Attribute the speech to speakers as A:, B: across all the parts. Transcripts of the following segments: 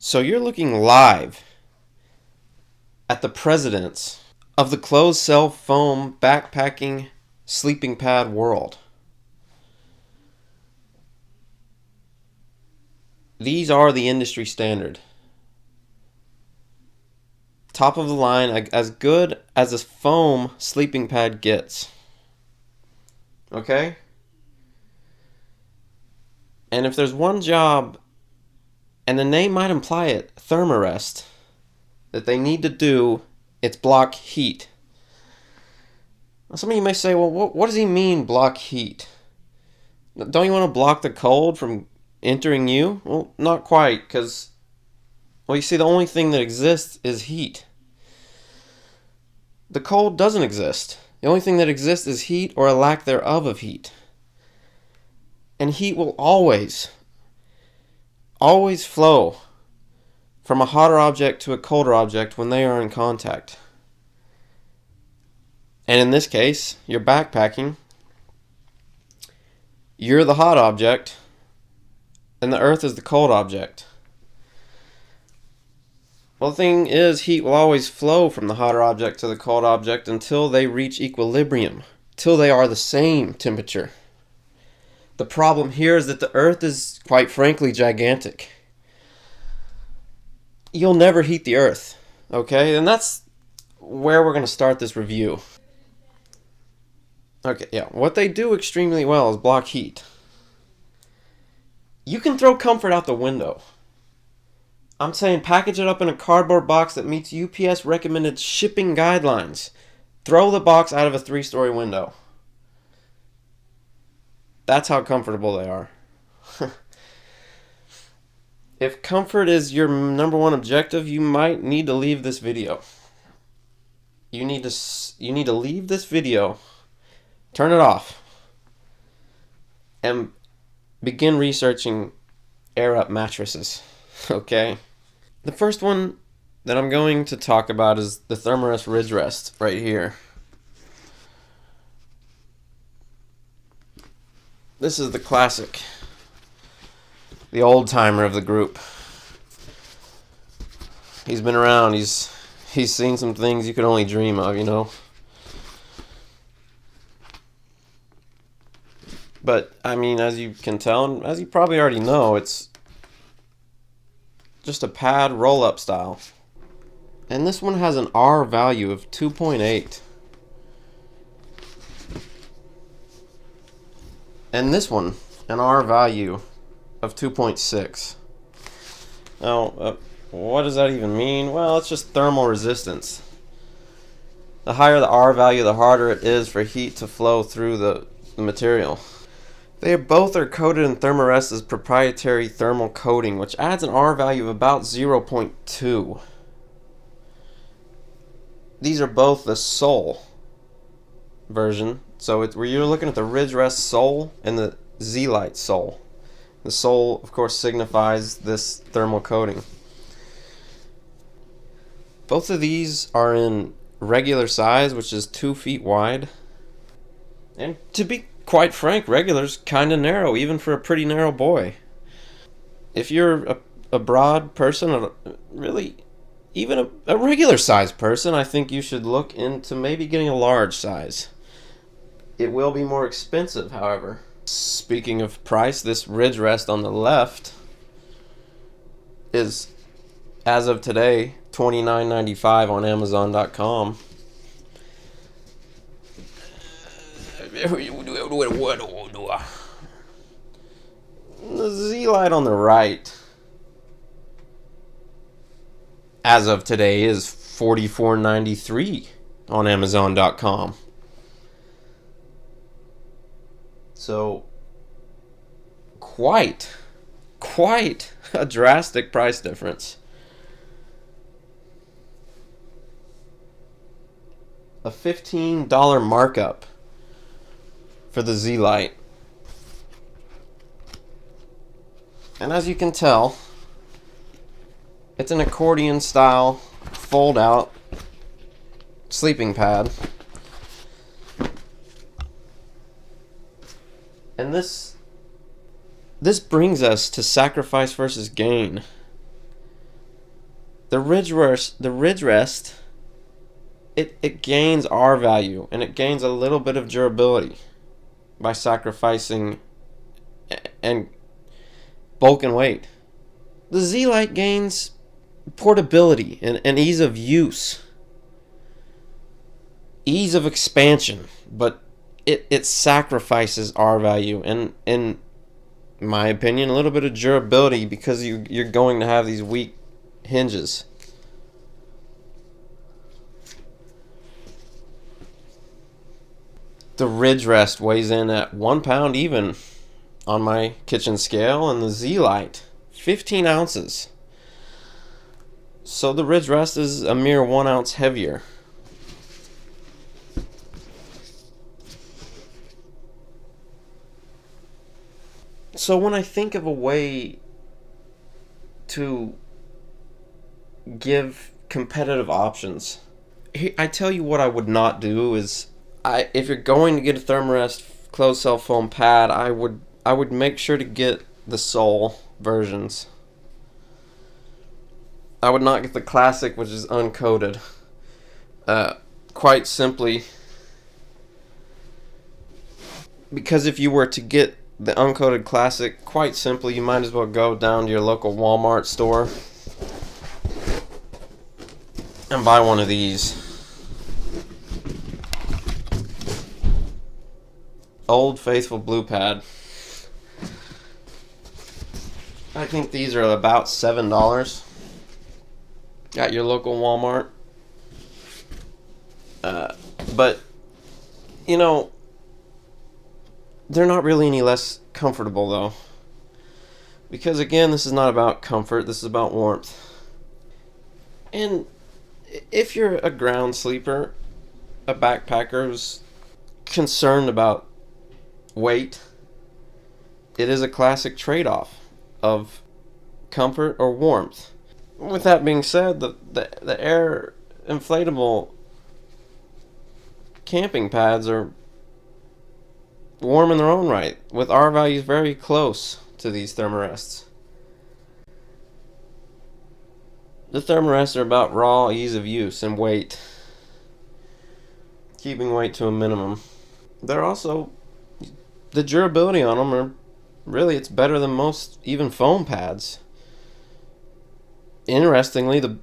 A: So you're looking live at the presidents of the closed cell foam backpacking sleeping pad world. These are the industry standard. Top of the line, as good as a foam sleeping pad gets. Okay? And if there's one job, and the name might imply it, Thermarest, that they need to do, it's block heat. Now, some of you may say, well, what does he mean, block heat? Don't you want to block the cold from entering you? Well, not quite, because, well, you see, the only thing that exists is heat. The cold doesn't exist. The only thing that exists is heat or a lack thereof of heat. And heat will always flow from a hotter object to a colder object when they are in contact. And in this case, you're backpacking. You're the hot object, and the earth is the cold object. Well, the thing is, heat will always flow from the hotter object to the cold object until they reach equilibrium, till they are the same temperature. The problem here is that the earth is, quite frankly, gigantic. You'll never heat the earth, okay? And that's where we're going to start this review. Okay, yeah, what they do extremely well is block heat. You can throw comfort out the window. I'm saying package it up in a cardboard box that meets UPS recommended shipping guidelines. Throw the box out of a 3-story window. That's how comfortable they are. If comfort is your number one objective, you might need to leave this video. You need to leave this video, turn it off, and begin researching air-up mattresses. Okay? The first one that I'm going to talk about is the Thermarest Ridgerest right here. This is the classic, the old timer of the group. He's been around. He's seen some things you could only dream of, you know. But I mean, as you can tell, and as you probably already know, it's just a pad roll-up style. And this one has an R value of 2.8. And this one, an R value of 2.6. Now, what does that even mean? Well, it's just thermal resistance. The higher the R value, the harder it is for heat to flow through the material. They both are coated in Thermarest's proprietary thermal coating, which adds an R value of about 0.2. These are both the Sole version. So where you're looking at the Ridgerest Sole and the Z-Lite Sole. The Sole, of course, signifies this thermal coating. Both of these are in regular size, which is 2 feet wide. And to be quite frank, regular's kind of narrow, even for a pretty narrow boy. If you're a broad person, really, even a regular sized person, I think you should look into maybe getting a large size. It will be more expensive, however. Speaking of price, this Ridgerest on the left is, as of today, $29.95 on Amazon.com. The Z-Lite on the right, as of today, is $44.93 on Amazon.com. So, quite a drastic price difference. A $15 markup for the Z-Lite. And as you can tell, it's an accordion style fold out sleeping pad. And this brings us to sacrifice versus gain. the Ridgerest, it gains R value and it gains a little bit of durability by sacrificing and bulk and weight. The Z-Lite gains portability and ease of use, ease of expansion, but it sacrifices R value and, in my opinion, a little bit of durability because you're going to have these weak hinges. The Ridgerest weighs in at 1 pound even on my kitchen scale, and the Z-Lite 15 ounces. So the Ridgerest is a mere 1 ounce heavier. So when I think of a way to give competitive options, I tell you what I would not do is, if you're going to get a Thermarest closed cell foam pad, I would make sure to get the sole versions. I would not get the classic, which is uncoated. Quite simply because if you were to get the uncoated classic, quite simply, you might as well go down to your local Walmart store and buy one of these. Old Faithful Blue Pad. I think these are about $7 at your local Walmart. But, you know, they're not really any less comfortable, though. Because, again, this is not about comfort, this is about warmth. And if you're a ground sleeper, a backpacker who's concerned about weight, it is a classic trade-off of comfort or warmth. With that being said, the air inflatable camping pads are warm in their own right, with R values very close to these Thermarests. The Thermarests are about raw ease of use and weight, keeping weight to a minimum. They're also, the durability on them are really, it's better than most even foam pads. Interestingly, the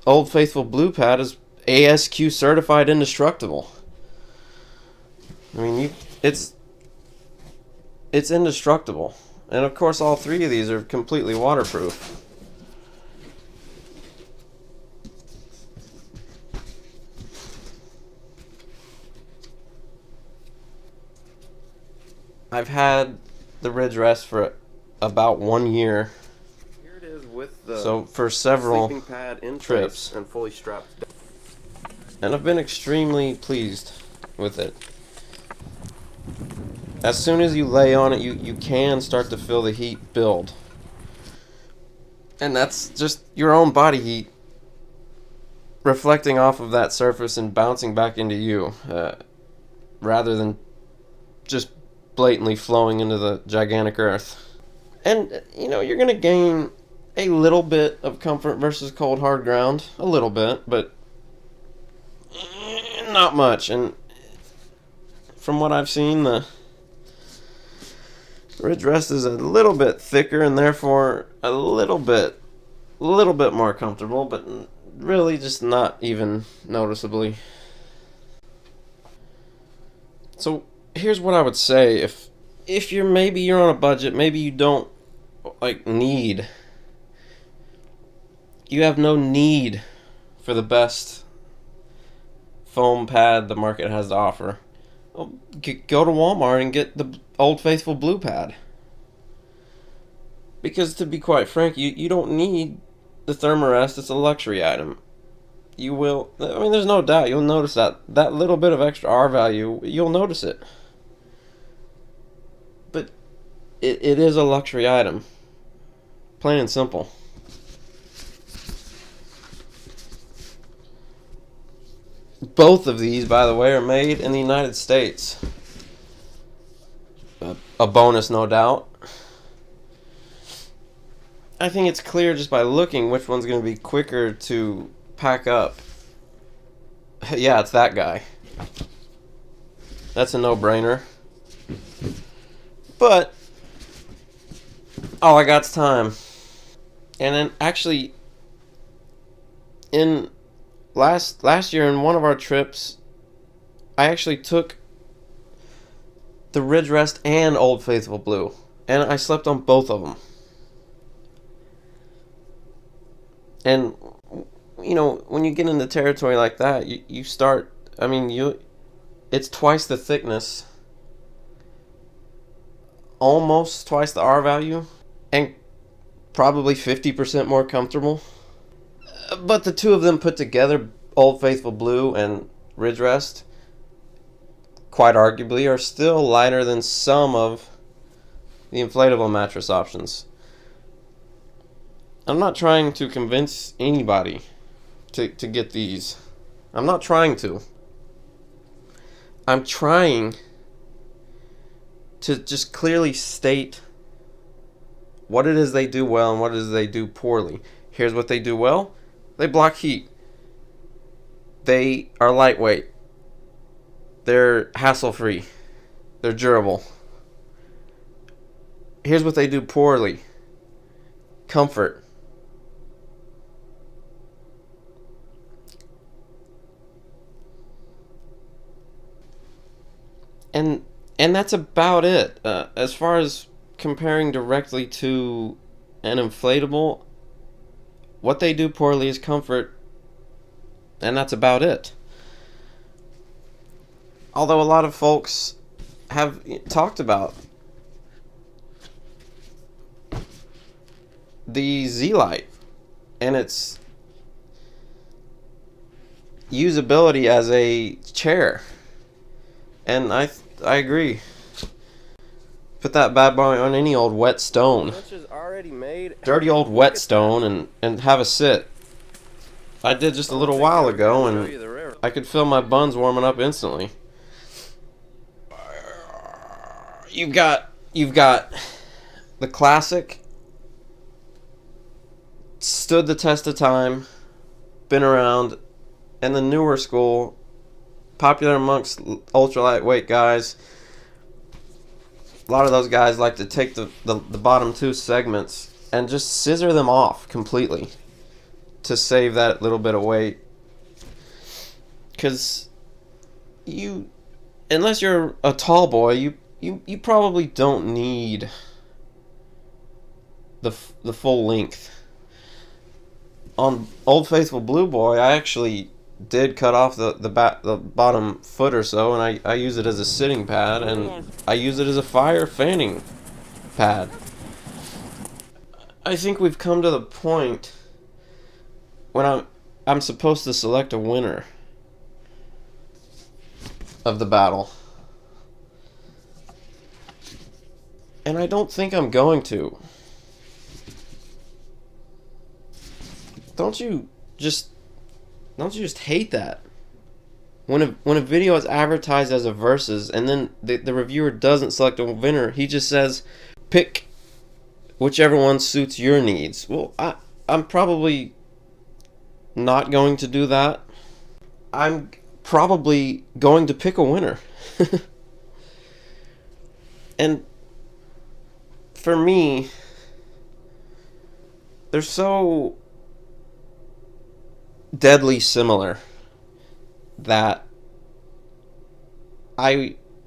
A: Old Faithful Blue Pad is ASQ certified indestructible. I mean, it's indestructible. And of course, all three of these are completely waterproof. I've had the Ridgerest for about 1 year.
B: Here it is with the
A: So for several
B: sleeping pad in
A: trips,
B: place and fully strapped down.
A: and I've been extremely pleased with it. As soon as you lay on it, you can start to feel the heat build. And that's just your own body heat reflecting off of that surface and bouncing back into you, rather than just blatantly flowing into the gigantic earth. And, you know, you're going to gain a little bit of comfort versus cold hard ground. A little bit, but not much. And from what I've seen, the Ridgerest is a little bit thicker and therefore a little bit more comfortable, but really just not even noticeably. So here's what I would say: if you're on a budget, maybe you don't you have no need for the best foam pad the market has to offer. Well, go to Walmart and get the Old Faithful Blue Pad. Because to be quite frank, you don't need the Thermarest. It's a luxury item. You will, I mean, there's no doubt you'll notice that little bit of extra R value, you'll notice it. But it is a luxury item. Plain and simple. Both of these, by the way, are made in the United States. A bonus, no doubt. I think it's clear just by looking which one's going to be quicker to pack up. Yeah, it's that guy. That's a no-brainer. But all I got's time. And then actually, in last year in one of our trips, I actually took the Ridgerest and Old Faithful Blue, and I slept on both of them. And you know, when you get into territory like that, you start. I mean, it's twice the thickness, almost twice the R value, and probably 50% more comfortable. But the two of them put together, Old Faithful Blue and Ridgerest, quite arguably, are still lighter than some of the inflatable mattress options. I'm not trying to convince anybody to get these. I'm not trying to. I'm trying to just clearly state what it is they do well and what it is they do poorly. Here's what they do well. They block heat. They are lightweight. They're hassle-free. They're durable. Here's what they do poorly. Comfort. And that's about it. As far as comparing directly to an inflatable, what they do poorly is comfort, and that's about it. Although a lot of folks have talked about the Z-Lite and its usability as a chair, and I agree. Put that bad boy on any old wet stone, dirty old wet stone, and have a sit. I did just a little while ago, and I could feel my buns warming up instantly. You've got the classic, stood the test of time, been around, and the newer school, popular amongst ultra lightweight guys. A lot of those guys like to take the bottom two segments and just scissor them off completely to save that little bit of weight. Because unless you're a tall boy, you probably don't need the full length. On Old Faithful Blue Boy, I actually did cut off the bottom foot or so, and I use it as a sitting pad, and I use it as a fire fanning pad. I think we've come to the point when I'm supposed to select a winner of the battle, and I don't think I'm going to. Don't you just hate that? When a video is advertised as a versus, and then the reviewer doesn't select a winner, he just says, pick whichever one suits your needs. Well, I'm probably not going to do that. I'm probably going to pick a winner. And for me, they're so deadly similar that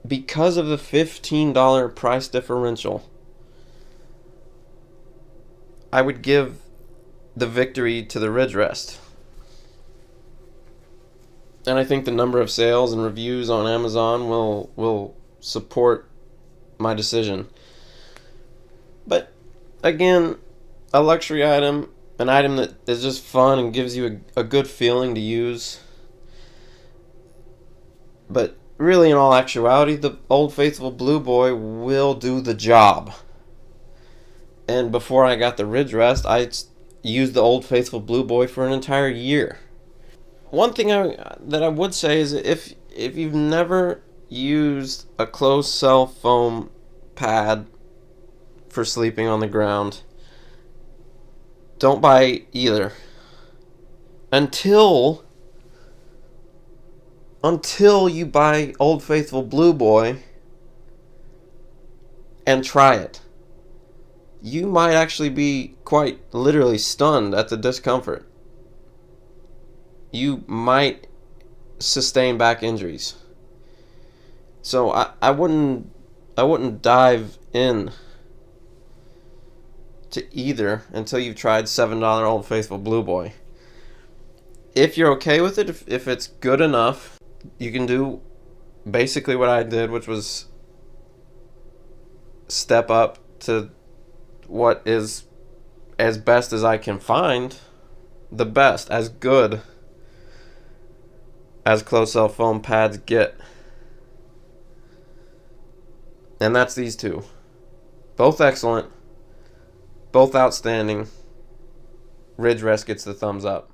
A: because of the $15 price differential, I would give the victory to the Ridgerest. And I think the number of sales and reviews on Amazon will support my decision. But again, a luxury item, an item that is just fun and gives you a good feeling to use. But really, in all actuality, the Old Faithful Blue Boy will do the job. And before I got the Ridgerest, I used the Old Faithful Blue Boy for an entire year. One thing that I would say is if you've never used a closed cell foam pad for sleeping on the ground, don't buy either until you buy Old Faithful Blue Boy and try it. You might actually be quite literally stunned at the discomfort. You might sustain back injuries. So I wouldn't dive in to either until you've tried $7 Old Faithful Blue Boy. If you're okay with it, if it's good enough, you can do basically what I did, which was step up to what is as best as I can find, the best, as good as closed cell foam pads get. And that's these two. Both excellent. Both outstanding. Ridgerest gets the thumbs up.